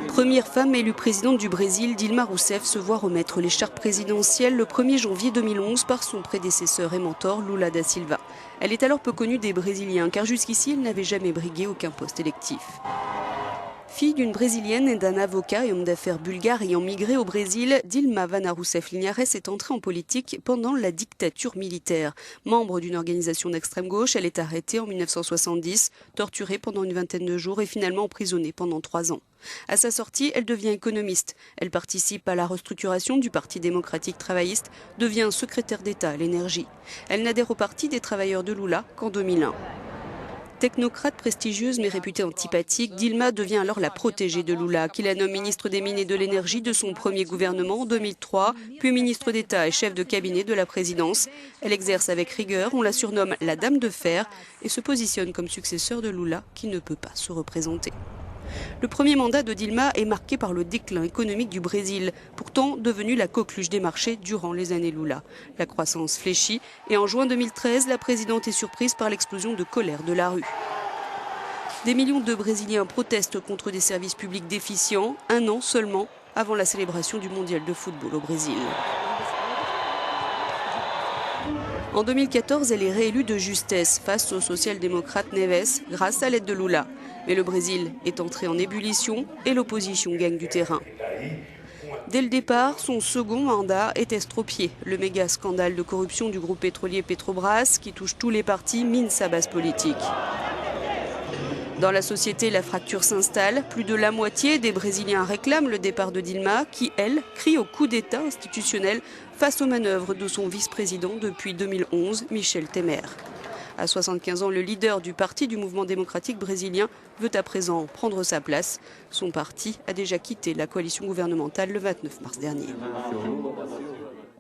Première femme élue présidente du Brésil, Dilma Rousseff se voit remettre l'écharpe présidentielle le 1er janvier 2011 par son prédécesseur et mentor Lula da Silva. Elle est alors peu connue des Brésiliens car jusqu'ici elle n'avait jamais brigué aucun poste électif. Fille d'une Brésilienne et d'un avocat et homme d'affaires bulgare ayant migré au Brésil, Dilma Vana Rousseff Linhares est entrée en politique pendant la dictature militaire. Membre d'une organisation d'extrême gauche, elle est arrêtée en 1970, torturée pendant une vingtaine de jours et finalement emprisonnée pendant 3 ans. À sa sortie, elle devient économiste. Elle participe à la restructuration du Parti démocratique travailliste, devient secrétaire d'État à l'énergie. Elle n'adhère au Parti des travailleurs de Lula qu'en 2001. Technocrate prestigieuse mais réputée antipathique, Dilma devient alors la protégée de Lula, qui la nomme ministre des Mines et de l'Énergie de son premier gouvernement en 2003, puis ministre d'État et chef de cabinet de la présidence. Elle exerce avec rigueur, on la surnomme la Dame de Fer et se positionne comme successeur de Lula qui ne peut pas se représenter. Le premier mandat de Dilma est marqué par le déclin économique du Brésil, pourtant devenu la coqueluche des marchés durant les années Lula. La croissance fléchit et en juin 2013, la présidente est surprise par l'explosion de colère de la rue. Des millions de Brésiliens protestent contre des services publics déficients, un an seulement avant la célébration du mondial de football au Brésil. En 2014, elle est réélue de justesse face au social-démocrate Neves grâce à l'aide de Lula. Mais le Brésil est entré en ébullition et l'opposition gagne du terrain. Dès le départ, son second mandat est estropié. Le méga scandale de corruption du groupe pétrolier Petrobras, qui touche tous les partis, mine sa base politique. Dans la société, la fracture s'installe. Plus de la moitié des Brésiliens réclament le départ de Dilma, qui, elle, crie au coup d'État institutionnel face aux manœuvres de son vice-président depuis 2011, Michel Temer. À 75 ans, le leader du parti du mouvement démocratique brésilien veut à présent prendre sa place. Son parti a déjà quitté la coalition gouvernementale le 29 mars dernier.